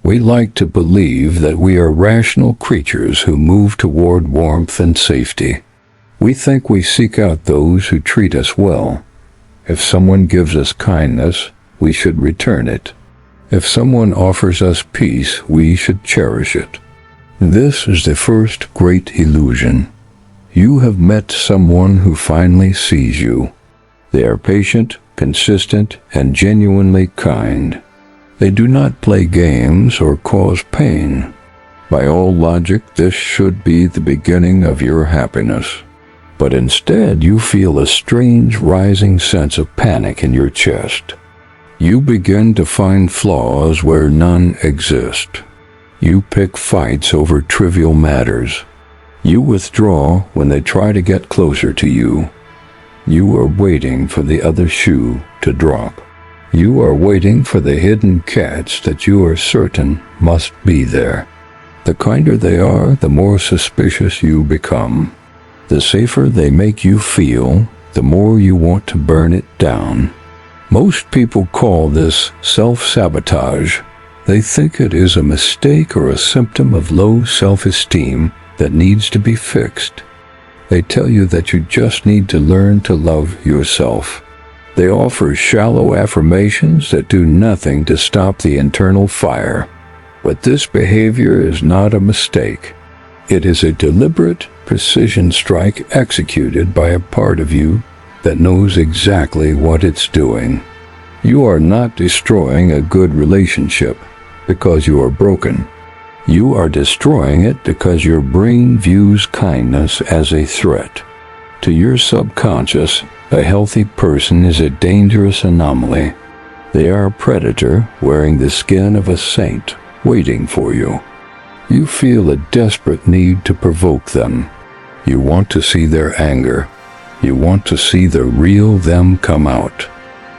We like to believe that we are rational creatures who move toward warmth and safety. We think we seek out those who treat us well. If someone gives us kindness, we should return it. If someone offers us peace, we should cherish it. This is the first great illusion. You have met someone who finally sees you. They are patient, consistent, and genuinely kind. They do not play games or cause pain. By all logic, this should be the beginning of your happiness. But instead, you feel a strange rising sense of panic in your chest. You begin to find flaws where none exist. You pick fights over trivial matters. You withdraw when they try to get closer to you. You are waiting for the other shoe to drop. You are waiting for the hidden catch that you are certain must be there. The kinder they are, the more suspicious you become. The safer they make you feel, the more you want to burn it down. Most people call this self-sabotage. They think it is a mistake or a symptom of low self-esteem that needs to be fixed. They tell you that you just need to learn to love yourself. They offer shallow affirmations that do nothing to stop the internal fire. But this behavior is not a mistake. It is a deliberate precision strike executed by a part of you that knows exactly what it's doing. You are not destroying a good relationship because you are broken. You are destroying it because your brain views kindness as a threat. To your subconscious, a healthy person is a dangerous anomaly. They are a predator wearing the skin of a saint, waiting for you. You feel a desperate need to provoke them. You want to see their anger. You want to see the real them come out.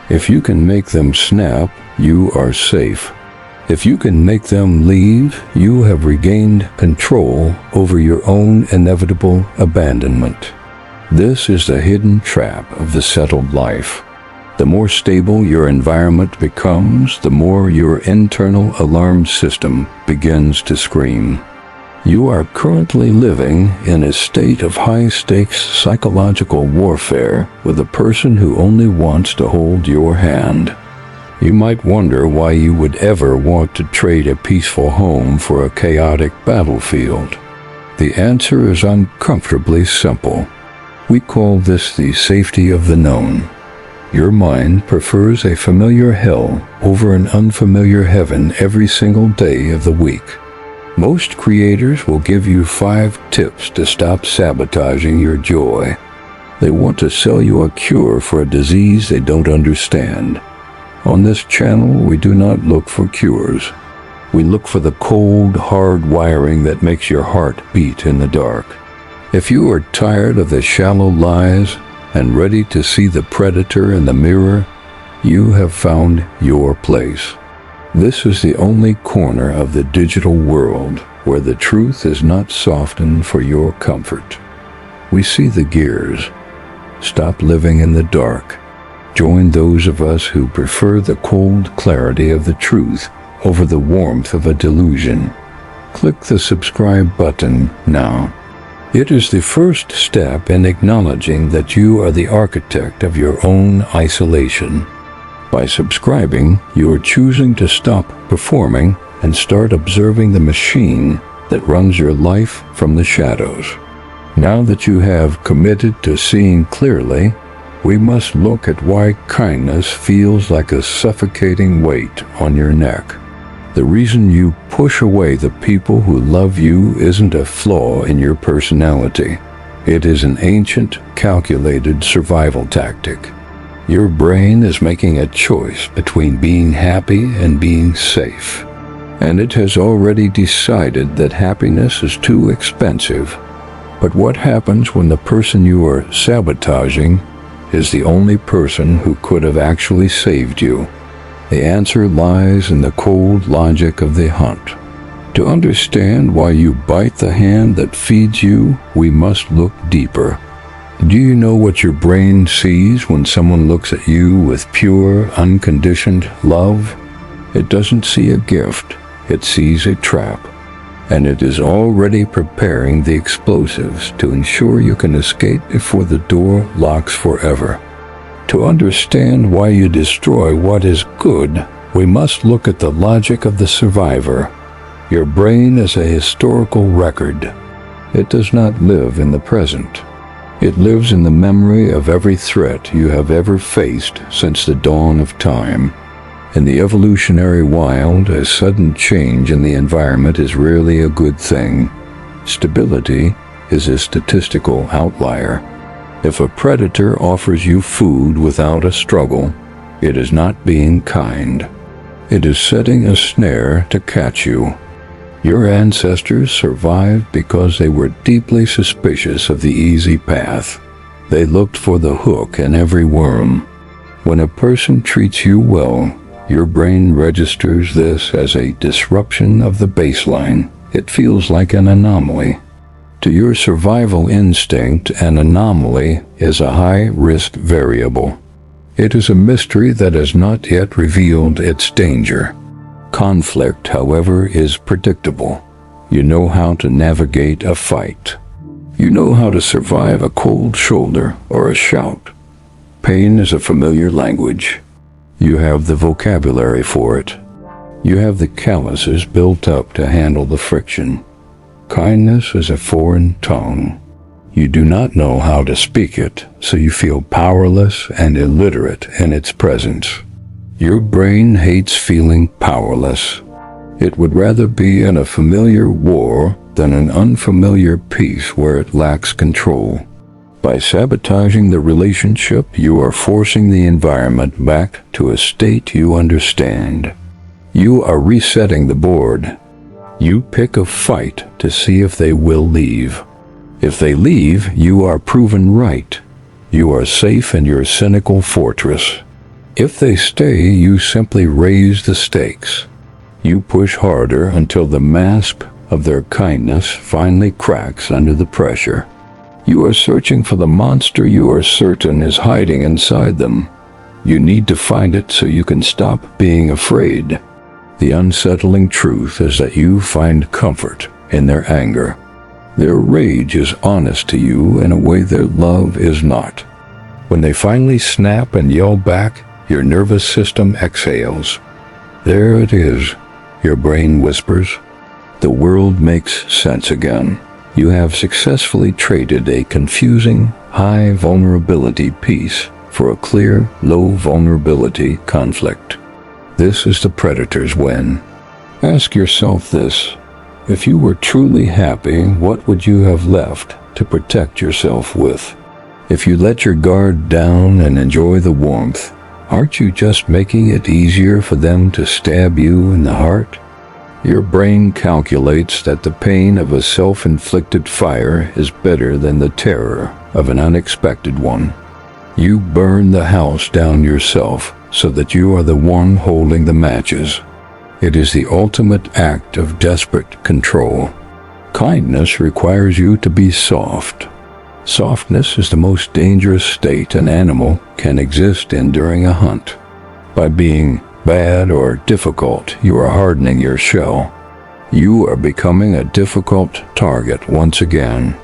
If you can make them snap, you are safe. If you can make them leave, you have regained control over your own inevitable abandonment. This is the hidden trap of the settled life. The more stable your environment becomes, the more your internal alarm system begins to scream. You are currently living in a state of high-stakes psychological warfare with a person who only wants to hold your hand. You might wonder why you would ever want to trade a peaceful home for a chaotic battlefield. The answer is uncomfortably simple. We call this the safety of the known. Your mind prefers a familiar hell over an unfamiliar heaven every single day of the week. Most creators will give you 5 tips to stop sabotaging your joy. They want to sell you a cure for a disease they don't understand. On this channel, we do not look for cures. We look for the cold, hard wiring that makes your heart beat in the dark. If you are tired of the shallow lies and ready to see the predator in the mirror, you have found your place. This is the only corner of the digital world where the truth is not softened for your comfort. We see the gears. Stop living in the dark. Join those of us who prefer the cold clarity of the truth over the warmth of a delusion. Click the subscribe button now. It is the first step in acknowledging that you are the architect of your own isolation. By subscribing, you are choosing to stop performing and start observing the machine that runs your life from the shadows. Now that you have committed to seeing clearly, we must look at why kindness feels like a suffocating weight on your neck. The reason you push away the people who love you isn't a flaw in your personality. It is an ancient, calculated survival tactic. Your brain is making a choice between being happy and being safe. And it has already decided that happiness is too expensive. But what happens when the person you are sabotaging is the only person who could have actually saved you? The answer lies in the cold logic of the hunt. To understand why you bite the hand that feeds you, we must look deeper. Do you know what your brain sees when someone looks at you with pure, unconditioned love? It doesn't see a gift. it sees a trap, and it is already preparing the explosives to ensure you can escape before the door locks forever. To understand why you destroy what is good, we must look at the logic of the survivor. Your brain is a historical record. It does not live in the present. It lives in the memory of every threat you have ever faced since the dawn of time. In the evolutionary wild, a sudden change in the environment is rarely a good thing. Stability is a statistical outlier. If a predator offers you food without a struggle, it is not being kind. It is setting a snare to catch you. Your ancestors survived because they were deeply suspicious of the easy path. They looked for the hook in every worm. When a person treats you well, your brain registers this as a disruption of the baseline. It feels like an anomaly. To your survival instinct, an anomaly is a high-risk variable. It is a mystery that has not yet revealed its danger. Conflict, however, is predictable. You know how to navigate a fight. You know how to survive a cold shoulder or a shout. Pain is a familiar language. You have the vocabulary for it. You have the calluses built up to handle the friction. Kindness is a foreign tongue. You do not know how to speak it, so you feel powerless and illiterate in its presence. Your brain hates feeling powerless. It would rather be in a familiar war than an unfamiliar peace where it lacks control. By sabotaging the relationship, you are forcing the environment back to a state you understand. You are resetting the board. You pick a fight to see if they will leave. If they leave, you are proven right. You are safe in your cynical fortress. If they stay, you simply raise the stakes. You push harder until the mask of their kindness finally cracks under the pressure. You are searching for the monster you are certain is hiding inside them. You need to find it so you can stop being afraid. The unsettling truth is that you find comfort in their anger. Their rage is honest to you in a way their love is not. When they finally snap and yell back, your nervous system exhales. There it is, your brain whispers. The world makes sense again. You have successfully traded a confusing, high vulnerability peace for a clear, low vulnerability conflict. This is the predator's win. Ask yourself this: if you were truly happy, what would you have left to protect yourself with? If you let your guard down and enjoy the warmth, aren't you just making it easier for them to stab you in the heart? Your brain calculates that the pain of a self-inflicted fire is better than the terror of an unexpected one. You burn the house down yourself so that you are the one holding the matches. It is the ultimate act of desperate control. Kindness requires you to be soft. Softness is the most dangerous state an animal can exist in during a hunt. By being bad or difficult, you are hardening your shell. You are becoming a difficult target once again.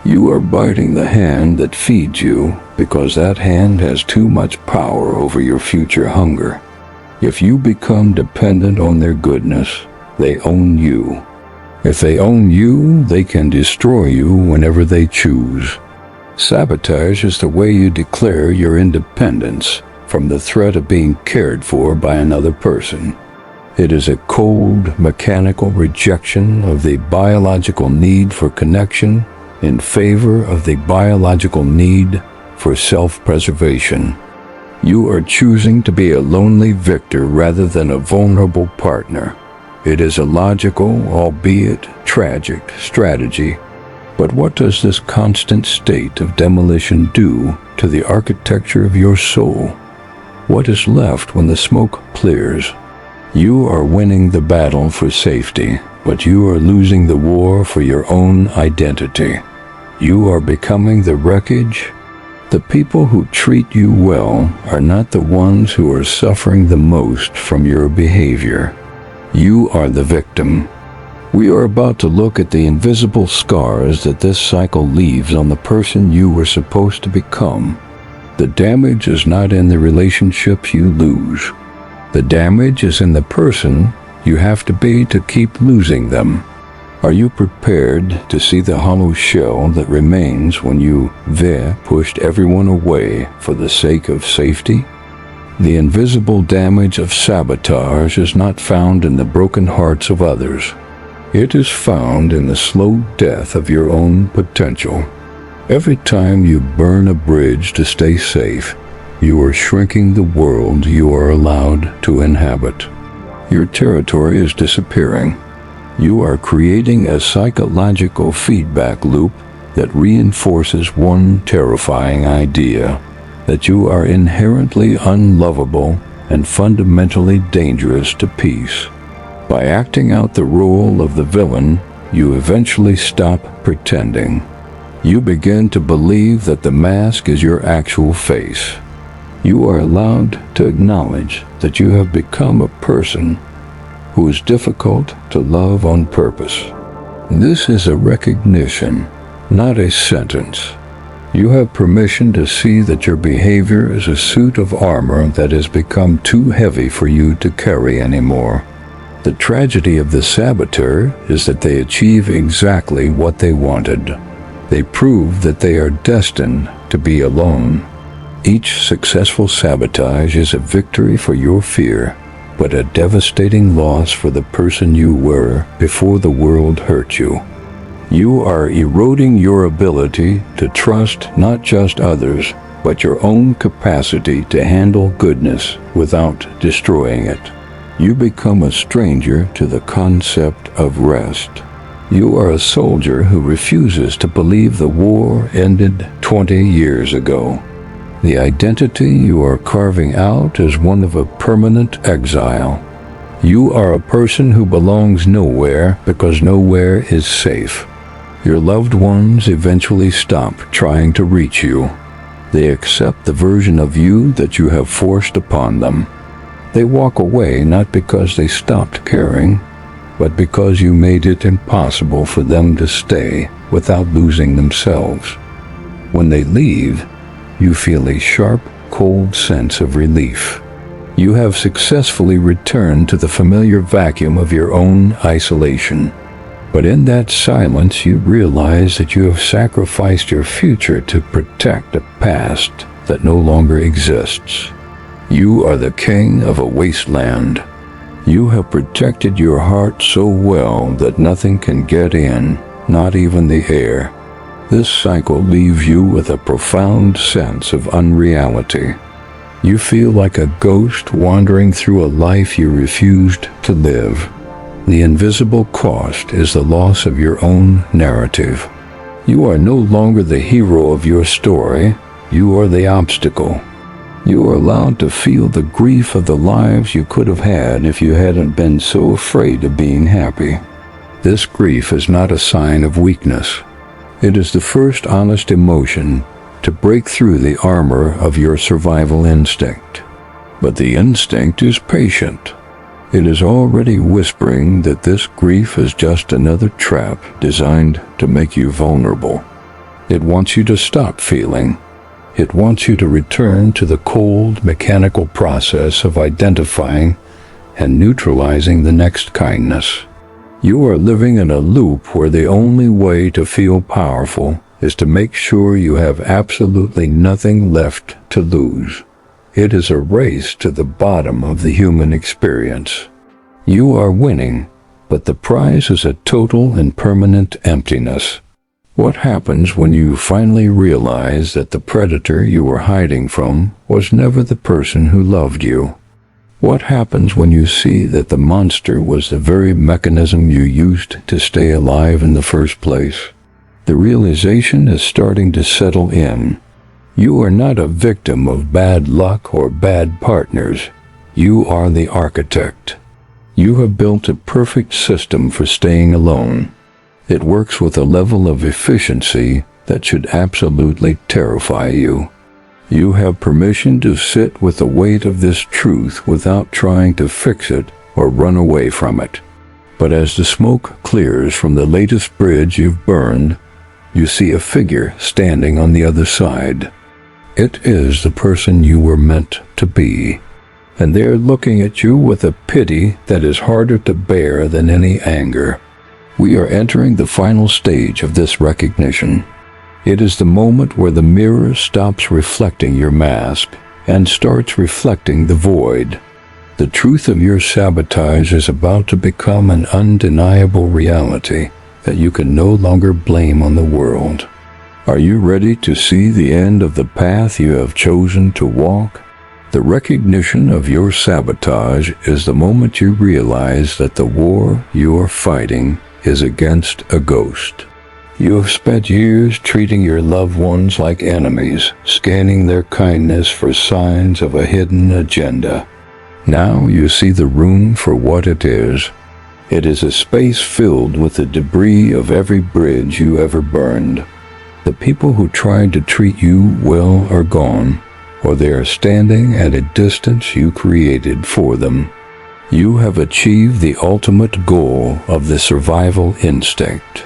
You are biting the hand that feeds you because that hand has too much power over your future hunger. If you become dependent on their goodness, they own you. If they own you, they can destroy you whenever they choose. Sabotage is the way you declare your independence from the threat of being cared for by another person. It is a cold, mechanical rejection of the biological need for connection in favor of the biological need for self-preservation. You are choosing to be a lonely victor rather than a vulnerable partner. It is a logical, albeit tragic, strategy. But what does this constant state of demolition do to the architecture of your soul? What is left when the smoke clears? You are winning the battle for safety, but you are losing the war for your own identity. You are becoming the wreckage. The people who treat you well are not the ones who are suffering the most from your behavior. You are the victim. We are about to look at the invisible scars that this cycle leaves on the person you were supposed to become. The damage is not in the relationships you lose. The damage is in the person you have to be to keep losing them. Are you prepared to see the hollow shell that remains when you pushed everyone away for the sake of safety? The invisible damage of sabotage is not found in the broken hearts of others. It is found in the slow death of your own potential. Every time you burn a bridge to stay safe, you are shrinking the world you are allowed to inhabit. Your territory is disappearing. You are creating a psychological feedback loop that reinforces one terrifying idea, that you are inherently unlovable and fundamentally dangerous to peace. By acting out the role of the villain, you eventually stop pretending. You begin to believe that the mask is your actual face. You are allowed to acknowledge that you have become a person who is difficult to love on purpose. This is a recognition, not a sentence. You have permission to see that your behavior is a suit of armor that has become too heavy for you to carry anymore. The tragedy of the saboteur is that they achieve exactly what they wanted. They prove that they are destined to be alone. Each successful sabotage is a victory for your fear, but a devastating loss for the person you were before the world hurt you. You are eroding your ability to trust not just others, but your own capacity to handle goodness without destroying it. You become a stranger to the concept of rest. You are a soldier who refuses to believe the war ended 20 years ago. The identity you are carving out is one of a permanent exile. You are a person who belongs nowhere because nowhere is safe. Your loved ones eventually stop trying to reach you. They accept the version of you that you have forced upon them. They walk away not because they stopped caring, but because you made it impossible for them to stay without losing themselves. When they leave, you feel a sharp, cold sense of relief. You have successfully returned to the familiar vacuum of your own isolation. But in that silence, you realize that you have sacrificed your future to protect a past that no longer exists. You are the king of a wasteland. You have protected your heart so well that nothing can get in, not even the air. This cycle leaves you with a profound sense of unreality. You feel like a ghost wandering through a life you refused to live. The invisible cost is the loss of your own narrative. You are no longer the hero of your story. You are the obstacle. You are allowed to feel the grief of the lives you could have had if you hadn't been so afraid of being happy. This grief is not a sign of weakness. It is the first honest emotion to break through the armor of your survival instinct. But the instinct is patient. It is already whispering that this grief is just another trap designed to make you vulnerable. It wants you to stop feeling. It wants you to return to the cold, mechanical process of identifying and neutralizing the next kindness. You are living in a loop where the only way to feel powerful is to make sure you have absolutely nothing left to lose. It is a race to the bottom of the human experience. You are winning, but the prize is a total and permanent emptiness. What happens when you finally realize that the predator you were hiding from was never the person who loved you? What happens when you see that the monster was the very mechanism you used to stay alive in the first place? The realization is starting to settle in. You are not a victim of bad luck or bad partners. You are the architect. You have built a perfect system for staying alone. It works with a level of efficiency that should absolutely terrify you. You have permission to sit with the weight of this truth without trying to fix it or run away from it. But as the smoke clears from the latest bridge you've burned, you see a figure standing on the other side. It is the person you were meant to be, and they're looking at you with a pity that is harder to bear than any anger. We are entering the final stage of this recognition. It is the moment where the mirror stops reflecting your mask and starts reflecting the void. The truth of your sabotage is about to become an undeniable reality that you can no longer blame on the world. Are you ready to see the end of the path you have chosen to walk? The recognition of your sabotage is the moment you realize that the war you are fighting is against a ghost. You have spent years treating your loved ones like enemies, scanning their kindness for signs of a hidden agenda. Now you see the room for what it is. It is a space filled with the debris of every bridge you ever burned. The people who tried to treat you well are gone, or they are standing at a distance you created for them. You have achieved the ultimate goal of the survival instinct.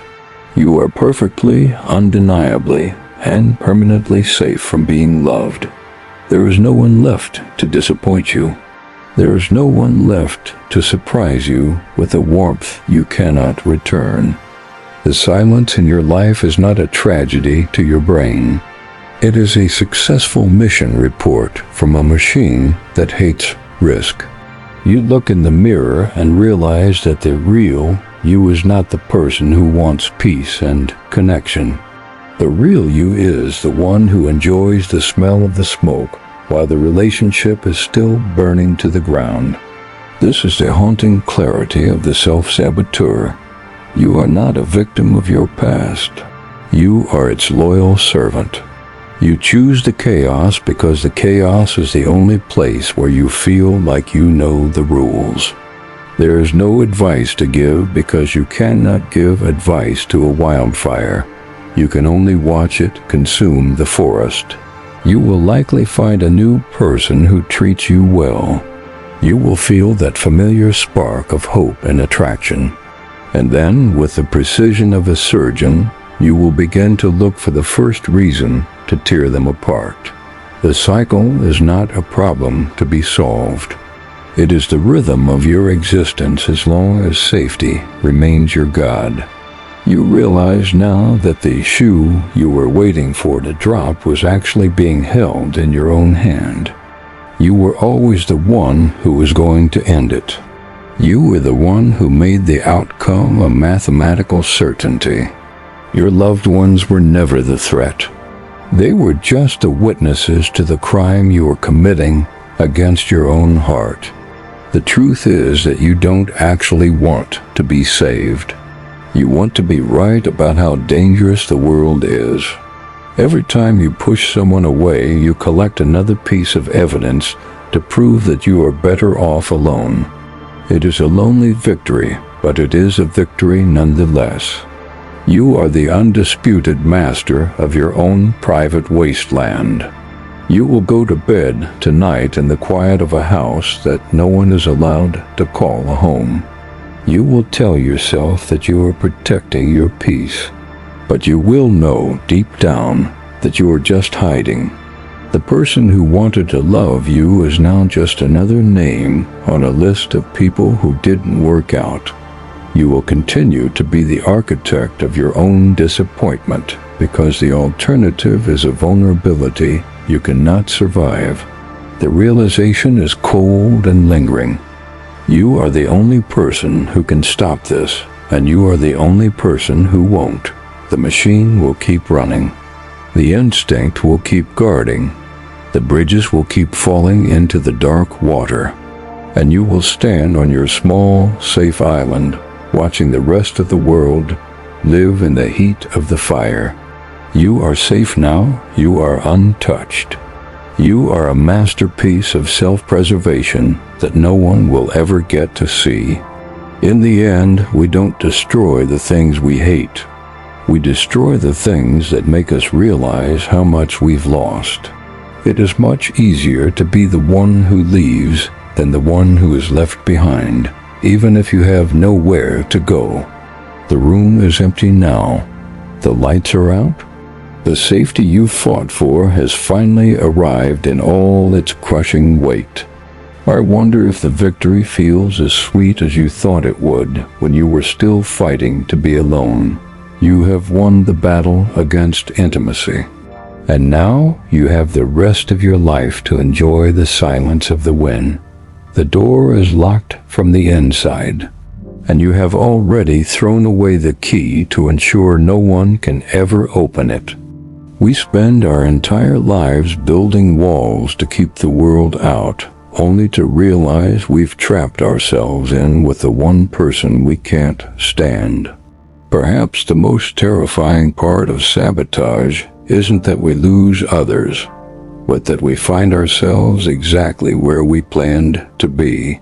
You are perfectly, undeniably, and permanently safe from being loved. There is no one left to disappoint you. There is no one left to surprise you with a warmth you cannot return. The silence in your life is not a tragedy to your brain. It is a successful mission report from a machine that hates risk. You look in the mirror and realize that the real you is not the person who wants peace and connection. The real you is the one who enjoys the smell of the smoke while the relationship is still burning to the ground. This is the haunting clarity of the self-saboteur. You are not a victim of your past. You are its loyal servant. You choose the chaos because the chaos is the only place where you feel like you know the rules. There is no advice to give because you cannot give advice to a wildfire. You can only watch it consume the forest. You will likely find a new person who treats you well. You will feel that familiar spark of hope and attraction. And then, with the precision of a surgeon, you will begin to look for the first reason to tear them apart. The cycle is not a problem to be solved. It is the rhythm of your existence as long as safety remains your God. You realize now that the shoe you were waiting for to drop was actually being held in your own hand. You were always the one who was going to end it. You were the one who made the outcome a mathematical certainty. Your loved ones were never the threat. They were just the witnesses to the crime you were committing against your own heart. The truth is that you don't actually want to be saved. You want to be right about how dangerous the world is. Every time you push someone away, you collect another piece of evidence to prove that you are better off alone. It is a lonely victory, but it is a victory nonetheless. You are the undisputed master of your own private wasteland. You will go to bed tonight in the quiet of a house that no one is allowed to call a home. You will tell yourself that you are protecting your peace, but you will know deep down that you are just hiding. The person who wanted to love you is now just another name on a list of people who didn't work out. You will continue to be the architect of your own disappointment because the alternative is a vulnerability you cannot survive. The realization is cold and lingering. You are the only person who can stop this, and you are the only person who won't. The machine will keep running. The instinct will keep guarding. The bridges will keep falling into the dark water, and you will stand on your small, safe island, watching the rest of the world live in the heat of the fire. You are safe now. You are untouched. You are a masterpiece of self-preservation that no one will ever get to see. In the end, we don't destroy the things we hate. We destroy the things that make us realize how much we've lost. It is much easier to be the one who leaves than the one who is left behind, even if you have nowhere to go. The room is empty now. The lights are out. The safety you fought for has finally arrived in all its crushing weight. I wonder if the victory feels as sweet as you thought it would when you were still fighting to be alone. You have won the battle against intimacy. And now you have the rest of your life to enjoy the silence of the win. The door is locked from the inside, and you have already thrown away the key to ensure no one can ever open it. We spend our entire lives building walls to keep the world out, only to realize we've trapped ourselves in with the one person we can't stand. Perhaps the most terrifying part of sabotage isn't that we lose others, but that we find ourselves exactly where we planned to be.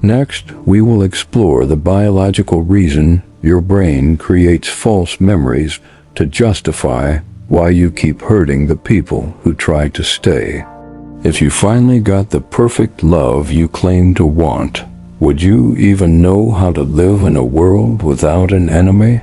Next, we will explore the biological reason your brain creates false memories to justify why you keep hurting the people who try to stay. If you finally got the perfect love you claim to want, would you even know how to live in a world without an enemy?